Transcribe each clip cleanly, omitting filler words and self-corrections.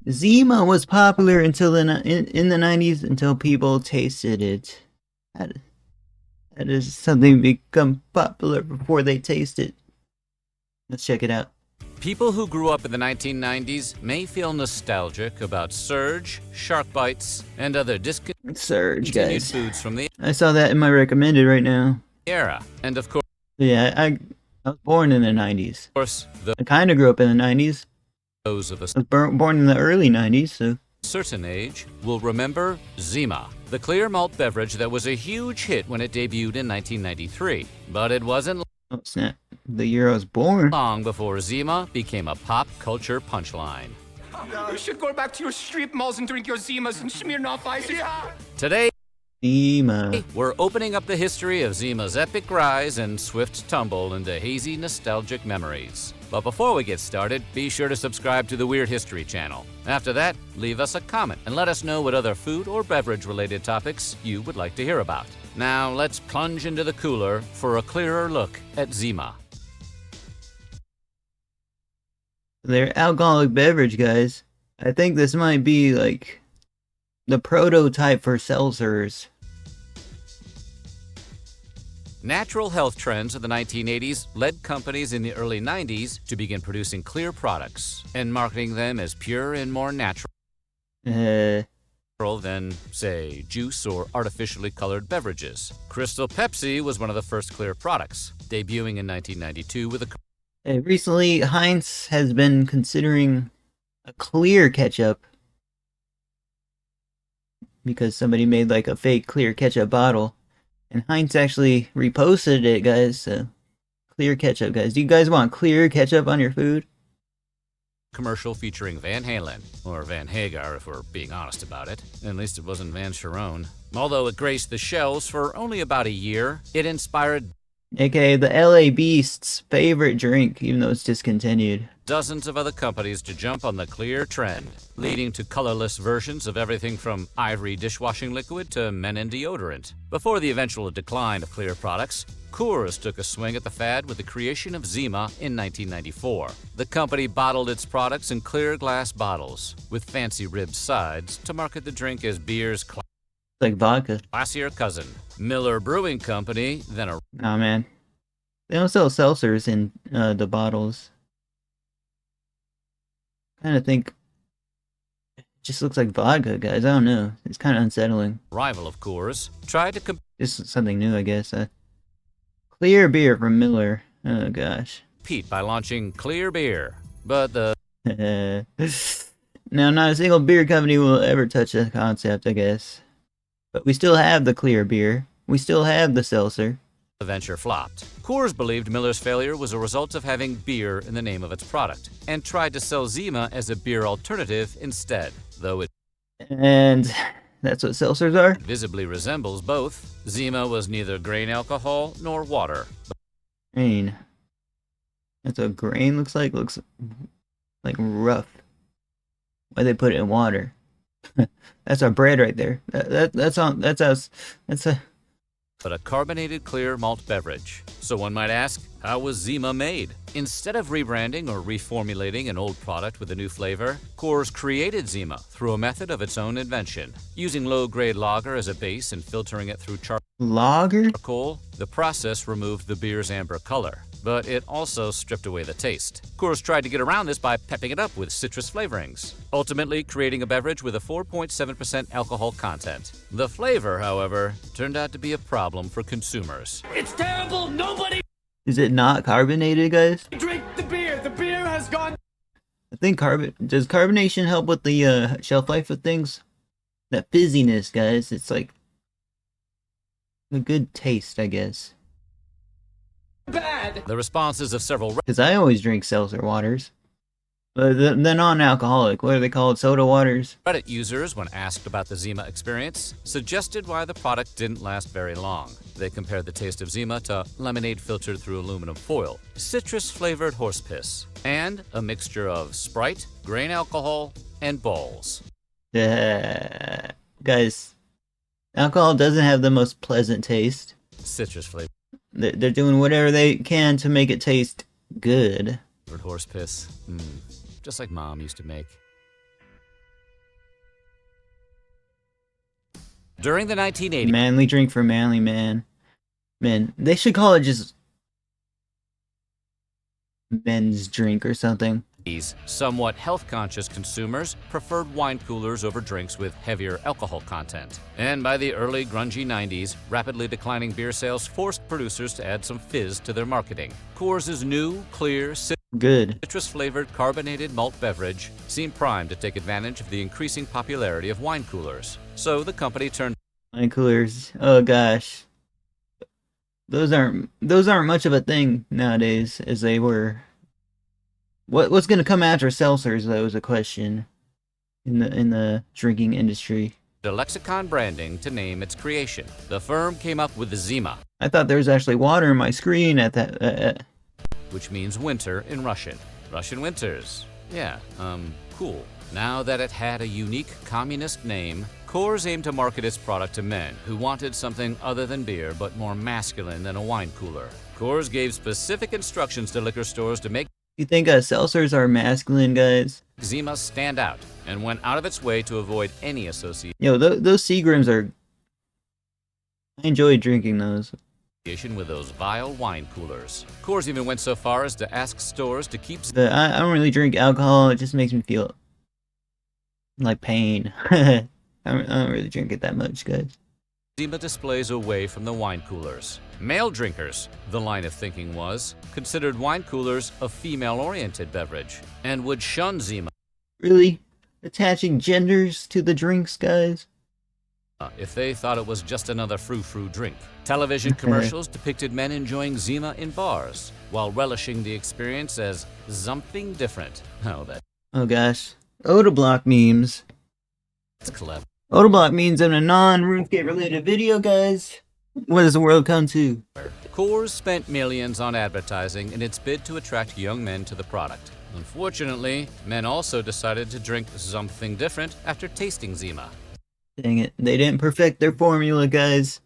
ZIMA was popular until in the 90s until people tasted it. That, that is something become popular before they taste it. Let's check it out. People who grew up in the 1990s may feel nostalgic about Surge, Shark Bites, and other Surge, discontinued guys. foods from the I saw that in my recommended right now. era. And of Yeah, I was born in the 90s. course, I kind of grew up in the 90s. those of us I was born in the early 90s, so. a certain age will remember ZIMA, the clear malt beverage that was a huge hit when it debuted in 1993. But it wasn't Oh, snap. The year I was born. long before ZIMA became a pop culture punchline. You should go back to your strip malls and drink your Zimas and Smirnoff Ice. Yeah. Today, ZIMA. we're opening up the history of ZIMA's epic rise and swift tumble into hazy, nostalgic memories. But before we get started, be sure to subscribe to the Weird History channel. After that, leave us a comment and let us know what other food or beverage-related topics you would like to hear about. Now, let's plunge into the cooler for a clearer look at ZIMA. They're alcoholic beverage, guys. I think this might be like the prototype for seltzers. Natural health trends of the 1980s led companies in the early 90s to begin producing clear products and marketing them as pure and more natural than, say, juice or artificially colored beverages. Crystal Pepsi was one of the first clear products, debuting in 1992 with a Recently, Heinz has been considering a clear ketchup because somebody made like a fake clear ketchup bottle, and Heinz actually reposted it, guys. So, clear ketchup, guys. Do you guys want clear ketchup on your food? commercial featuring Van Halen, or Van Hagar if we're being honest about it. At least it wasn't Van Sharon. Although it graced the shelves for only about a year, it inspired AKA the LA Beast's favorite drink, even though it's discontinued. dozens of other companies to jump on the clear trend, leading to colorless versions of everything from ivory dishwashing liquid to men deodorant. Before the eventual decline of clear products, Coors took a swing at the fad with the creation of ZIMA in 1994. The company bottled its products in clear glass bottles, with fancy ribbed sides, to market the drink as beer's Like vodka. classier cousin. Miller Brewing Company, then a Nah, man. They don't sell seltzers in the bottles. Kind of think it just looks like vodka, guys. I don't know. It's kind of unsettling. rival of Coors, tried to compete Just something new, I guess. Clear beer from Miller. Oh gosh. by launching Clear Beer, but the Now, not a single beer company will ever touch the concept, I guess. But we still have the clear beer. We still have the seltzer. venture flopped. Coors believed Miller's failure was a result of having beer in the name of its product, and tried to sell ZIMA as a beer alternative instead, though it And that's what seltzers are? visibly resembles both. ZIMA was neither grain alcohol nor water. Grain. That's what grain looks like. Looks like rough. Why they put it in water? That's our bread right there. That's us. That's a. But a carbonated clear malt beverage. So one might ask, how was ZIMA made? Instead of rebranding or reformulating an old product with a new flavor, Coors created ZIMA through a method of its own invention. Using low-grade lager as a base and filtering it through Lager? charcoal, the process removed the beer's amber color, but it also stripped away the taste. Coors tried to get around this by pepping it up with citrus flavorings, ultimately creating a beverage with a 4.7% alcohol content. The flavor, however, turned out to be a problem for consumers. It's terrible. Nobody Is it not carbonated, guys? drink the beer. The beer has gone. I think does carbonation help with the shelf life of things? That fizziness, guys. It's like a good taste, I guess. Bad. The responses of several Because I always drink seltzer waters. They're non-alcoholic. What are they called? Soda waters? Reddit users, when asked about the ZIMA experience, suggested why the product didn't last very long. They compared the taste of ZIMA to lemonade filtered through aluminum foil, citrus-flavored horse piss, and a mixture of Sprite, grain alcohol, and balls. Guys, alcohol doesn't have the most pleasant taste. Citrus-flavored They're doing whatever they can to make it taste good. horse piss. Just like Mom used to make. During the 1980s, Manly drink for manly man. Men. They should call it just men's drink or something. somewhat health-conscious consumers preferred wine coolers over drinks with heavier alcohol content. And by the early grungy 90s, rapidly declining beer sales forced producers to add some fizz to their marketing. Coors' new, clear, Good. citrus-flavored carbonated malt beverage seemed primed to take advantage of the increasing popularity of wine coolers. So the company turned Wine coolers. Oh gosh. Those aren't much of a thing nowadays as they were. What's gonna come after seltzers though is a question in the drinking industry. to Lexicon branding to name its creation. The firm came up with the ZIMA, I thought there was actually water in my screen at that. which means winter in Russian. Russian winters. Yeah, cool. Now that it had a unique communist name, Coors aimed to market its product to men who wanted something other than beer but more masculine than a wine cooler. Coors gave specific instructions to liquor stores to make You think seltzers are masculine, guys? ZIMA stand out and went out of its way to avoid any association Yo, those Seagrams are. I enjoy drinking those. with those vile wine coolers. Coors even went so far as to ask stores to keep But I don't really drink alcohol. It just makes me feel like pain. I don't really drink it that much, guys. ZIMA displays away from the wine coolers. Male drinkers, the line of thinking was, considered wine coolers a female-oriented beverage and would shun ZIMA Really? Attaching genders to the drinks, guys? if they thought it was just another frou-frou drink. Television commercials depicted men enjoying ZIMA in bars while relishing the experience as something different. Oh, Oh gosh. Odablock memes. that's clever. Odablock means in a non-RuneScape related video, guys. What does the world come to? Coors spent millions on advertising in its bid to attract young men to the product. Unfortunately, men also decided to drink something different after tasting ZIMA. Dang it. They didn't perfect their formula, guys.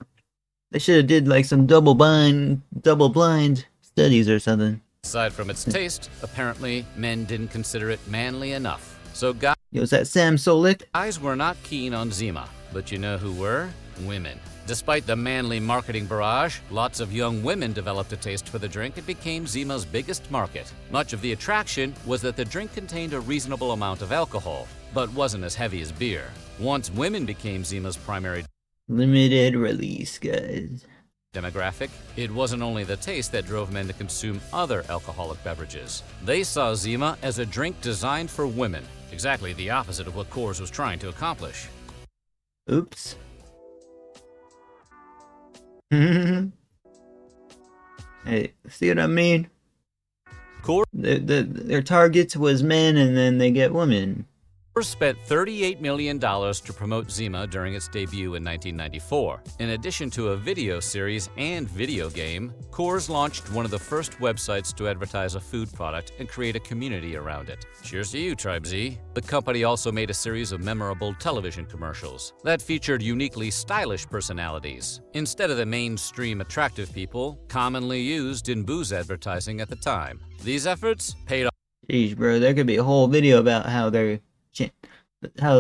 They should have did like some double blind studies or something. Aside from its taste, apparently men didn't consider it manly enough. So Yo, is that Sam Solik? guys were not keen on ZIMA, but you know who were? Women. Despite the manly marketing barrage, lots of young women developed a taste for the drink and became ZIMA's biggest market. Much of the attraction was that the drink contained a reasonable amount of alcohol, but wasn't as heavy as beer. Once women became ZIMA's primary Limited release, guys. demographic, it wasn't only the taste that drove men to consume other alcoholic beverages. They saw ZIMA as a drink designed for women, exactly the opposite of what Coors was trying to accomplish. Oops. Hey, see what I mean? Coors Their targets was men and then they get women. spent $38 million to promote ZIMA during its debut in 1994. In addition to a video series and video game, Coors launched one of the first websites to advertise a food product and create a community around it. Cheers to you, Tribe Z. The company also made a series of memorable television commercials that featured uniquely stylish personalities, instead of the mainstream attractive people commonly used in booze advertising at the time. These efforts paid off. Jeez, bro, there could be a whole video about how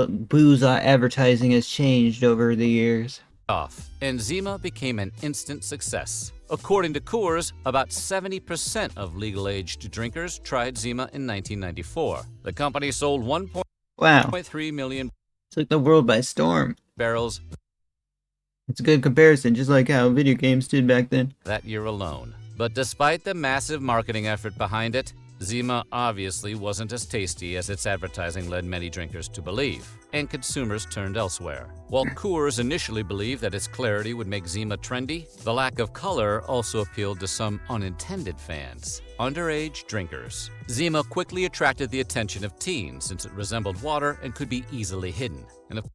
booze advertising has changed over the years. And ZIMA became an instant success. According to Coors, about 70% of legal-aged drinkers tried ZIMA in 1994. The company sold Wow, 1.3 million took the world by storm. barrels It's a good comparison, just like how video games did back then. that year alone. But despite the massive marketing effort behind it, ZIMA obviously wasn't as tasty as its advertising led many drinkers to believe, and consumers turned elsewhere. While Coors initially believed that its clarity would make ZIMA trendy, the lack of color also appealed to some unintended fans, underage drinkers. ZIMA quickly attracted the attention of teens since it resembled water and could be easily hidden. And of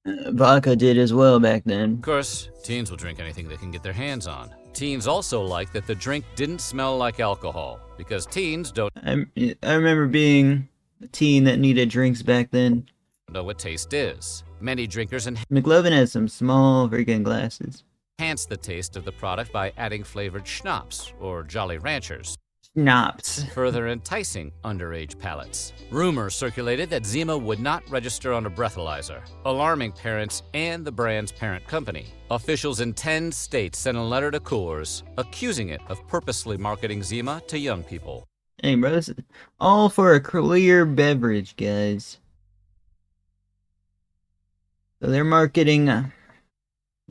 Vodka did as well back then. course, teens will drink anything they can get their hands on. Teens also liked that the drink didn't smell like alcohol, because teens don't I remember being a teen that needed drinks back then. know what taste is. Many drinkers McLovin had some small freaking glasses. enhance the taste of the product by adding flavored schnapps or Jolly Ranchers. schnapps. further enticing underage palates. Rumors circulated that ZIMA would not register on a breathalyzer, alarming parents and the brand's parent company. Officials in 10 states sent a letter to Coors accusing it of purposely marketing ZIMA to young people. Hey, bro, this is all for a clear beverage, guys. So they're marketing.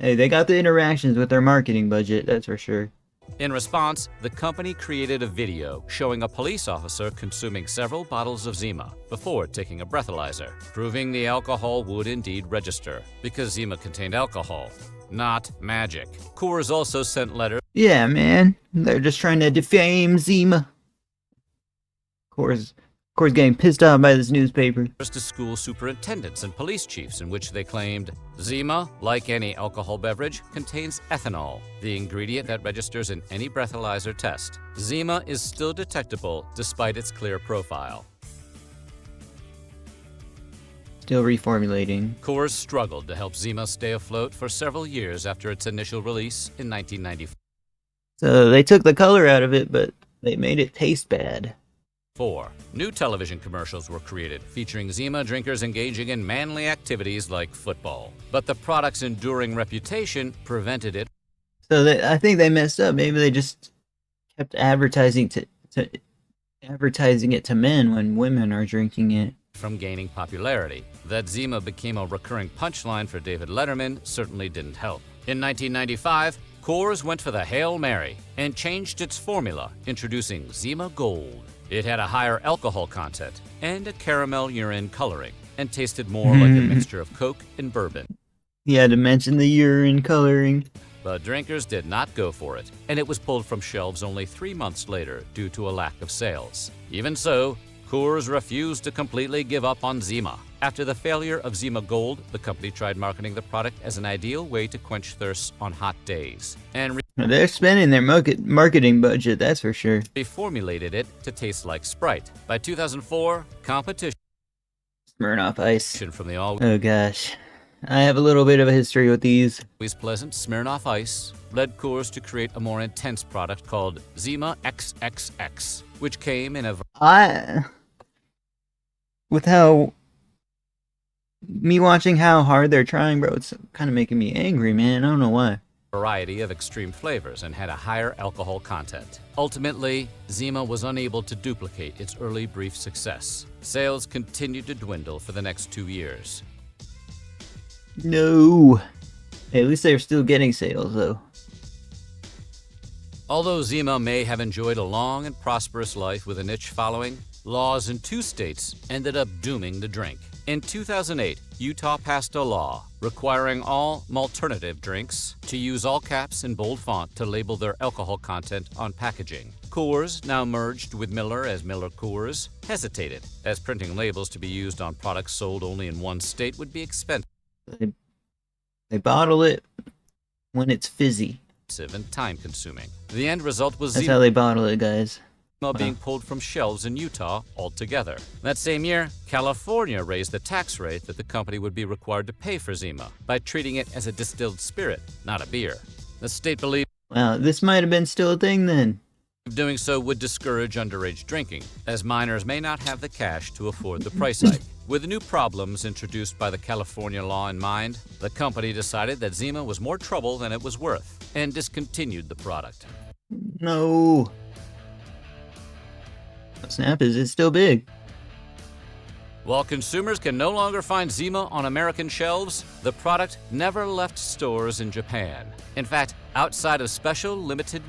Hey, they got the interactions with their marketing budget, that's for sure. In response, the company created a video showing a police officer consuming several bottles of ZIMA before taking a breathalyzer, proving the alcohol would indeed register because ZIMA contained alcohol, not magic. Coors also sent letters Yeah, man. They're just trying to defame Zima. Coors getting pissed off by this newspaper. to school superintendents and police chiefs in which they claimed ZIMA, like any alcohol beverage, contains ethanol, the ingredient that registers in any breathalyzer test. ZIMA is still detectable despite its clear profile. Still reformulating. Coors struggled to help ZIMA stay afloat for several years after its initial release in 1994. So they took the color out of it, but they made it taste bad. New television commercials were created featuring ZIMA drinkers engaging in manly activities like football. But the product's enduring reputation prevented it So I think they messed up. Maybe they just kept advertising advertising it to men when women are drinking it. from gaining popularity. That ZIMA became a recurring punchline for David Letterman certainly didn't help. In 1995, Coors went for the Hail Mary and changed its formula, introducing ZIMA Gold. It had a higher alcohol content and a caramel urine coloring, and tasted more like a mixture of Coke and bourbon. He had to mention the urine coloring. But drinkers did not go for it, and it was pulled from shelves only 3 months later due to a lack of sales. Even so, Coors refused to completely give up on ZIMA. After the failure of ZIMA Gold, the company tried marketing the product as an ideal way to quench thirst on hot days, and They're spending their marketing budget, that's for sure. reformulated it to taste like Sprite. By 2004, competition Smirnoff Ice. from the always Oh gosh. I have a little bit of a history with these. pleasant Smirnoff Ice led Coors to create a more intense product called ZIMA XXX, which came in a With how... Me watching how hard they're trying, bro, it's kind of making me angry, man. I don't know why. variety of extreme flavors and had a higher alcohol content. Ultimately, ZIMA was unable to duplicate its early brief success. Sales continued to dwindle for the next 2 years. No. Hey, at least they're still getting sales, though. Although ZIMA may have enjoyed a long and prosperous life with a niche following, laws in 2 states ended up dooming the drink. In 2008, Utah passed a law requiring all malternative drinks to use all caps in bold font to label their alcohol content on packaging. Coors, now merged with Miller as Miller Coors, hesitated, as printing labels to be used on products sold only in one state would be expensive They bottle it when it's fizzy. and time-consuming. The end result was That's ZIMA how they bottle it, guys. being pulled from shelves in Utah altogether. That same year, California raised the tax rate that the company would be required to pay for ZIMA by treating it as a distilled spirit, not a beer. The state believed Wow, this might have been still a thing then. doing so would discourage underage drinking, as minors may not have the cash to afford the price hike. With the new problems introduced by the California law in mind, the company decided that ZIMA was more trouble than it was worth and discontinued the product. No. Snap, is it still big? While consumers can no longer find ZIMA on American shelves, the product never left stores in Japan. In fact, outside of special limited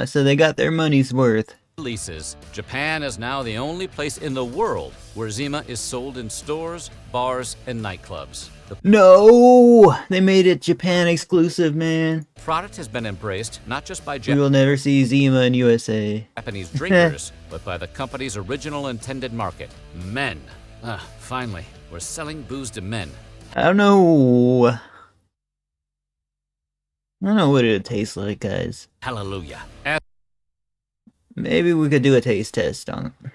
So they got their money's worth. releases, Japan is now the only place in the world where ZIMA is sold in stores, bars, and nightclubs. The No! They made it Japan exclusive, man. product has been embraced not just by We will never see Zima in USA. Japanese drinkers, but by the company's original intended market, men. Finally, we're selling booze to men. I don't know. I don't know what it would taste like, guys. Hallelujah. Maybe we could do a taste test on it.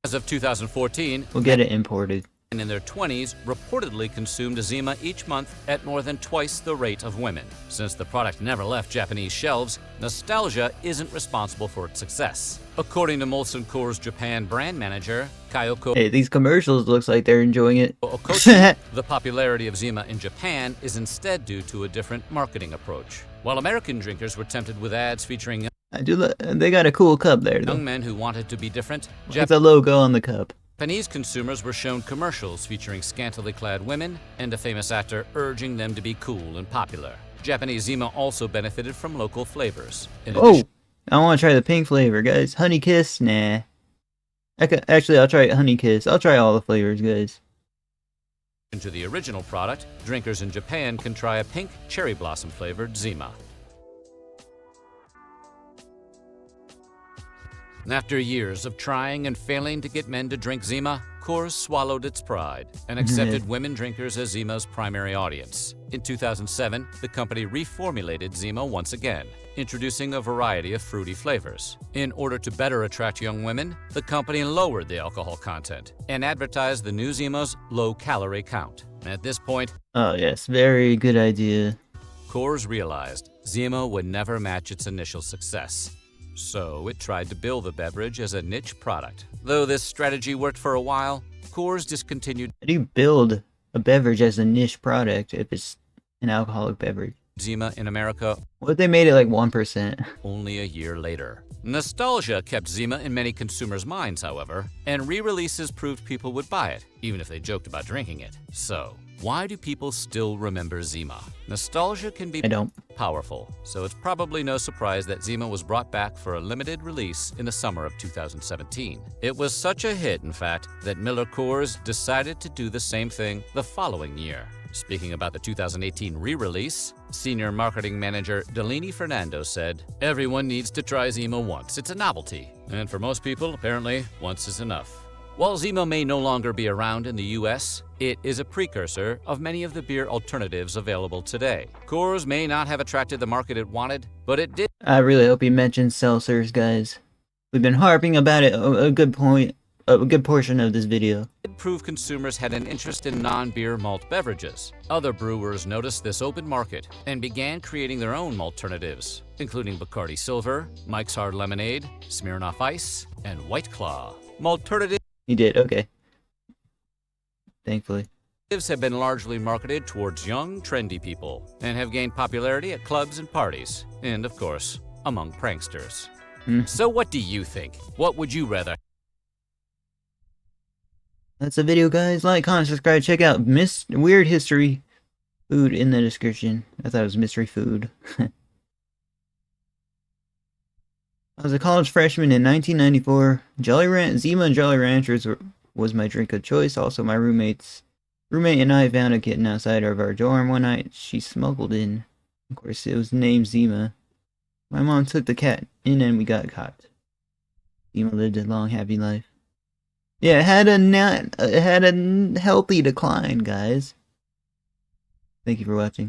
As of 2014, We'll get it imported. in their 20s reportedly consumed a ZIMA each month at more than twice the rate of women. Since the product never left Japanese shelves, nostalgia isn't responsible for its success. According to Molson Coors Japan brand manager Kayoko Hey, these commercials looks like they're enjoying it. Okochi, the popularity of ZIMA in Japan is instead due to a different marketing approach. While American drinkers were tempted with ads featuring They got a cool cup there, though. young men who wanted to be different, It's a logo on the cup. Japanese consumers were shown commercials featuring scantily clad women and a famous actor urging them to be cool and popular. Japanese ZIMA also benefited from local flavors. In Oh, addition I want to try the pink flavor, guys. Honey Kiss? Nah. Actually, I'll try Honey Kiss. I'll try all the flavors, guys. to the original product, drinkers in Japan can try a pink cherry blossom flavored ZIMA. After years of trying and failing to get men to drink ZIMA, Coors swallowed its pride and accepted women drinkers as ZIMA's primary audience. In 2007, the company reformulated ZIMA once again, introducing a variety of fruity flavors. In order to better attract young women, the company lowered the alcohol content and advertised the new ZIMA's low calorie count. At this point, Oh, yes. Very good idea. Coors realized ZIMA would never match its initial success. So it tried to build the beverage as a niche product. Though this strategy worked for a while, Coors discontinued How do you build a beverage as a niche product if it's an alcoholic beverage? ZIMA in America What if they made it like 1%? only a year later. Nostalgia kept ZIMA in many consumers' minds, however, and re-releases proved people would buy it, even if they joked about drinking it. So, why do people still remember ZIMA? Nostalgia can be I don't. powerful, so it's probably no surprise that ZIMA was brought back for a limited release in the summer of 2017. It was such a hit, in fact, that Miller Coors decided to do the same thing the following year. Speaking about the 2018 re-release, senior marketing manager Delaney Fernando said, "Everyone needs to try ZIMA once. It's a novelty. And for most people, apparently, once is enough." While ZIMA may no longer be around in the US, it is a precursor of many of the beer alternatives available today. Coors may not have attracted the market it wanted, but it did I really hope you mentioned seltzers, guys. We've been harping about it a good portion of this video. prove consumers had an interest in non-beer malt beverages. Other brewers noticed this open market and began creating their own alternatives, including Bacardi Silver, Mike's Hard Lemonade, Smirnoff Ice, and White Claw. Malternatives He did, okay. Thankfully. have been largely marketed towards young, trendy people and have gained popularity at clubs and parties, and of course, among pranksters. So what do you think? What would you rather? That's the video, guys. Like, comment, subscribe, check out Weird History Food in the description. I thought it was mystery food. I was a college freshman in 1994. ZIMA and Jolly Ranchers was my drink of choice. Also, my roommate and I found a kitten outside of our dorm one night. She smuggled in. Of course, it was named ZIMA. My mom took the cat in and we got caught. ZIMA lived a long, happy life. Yeah, it had a healthy decline, guys. Thank you for watching.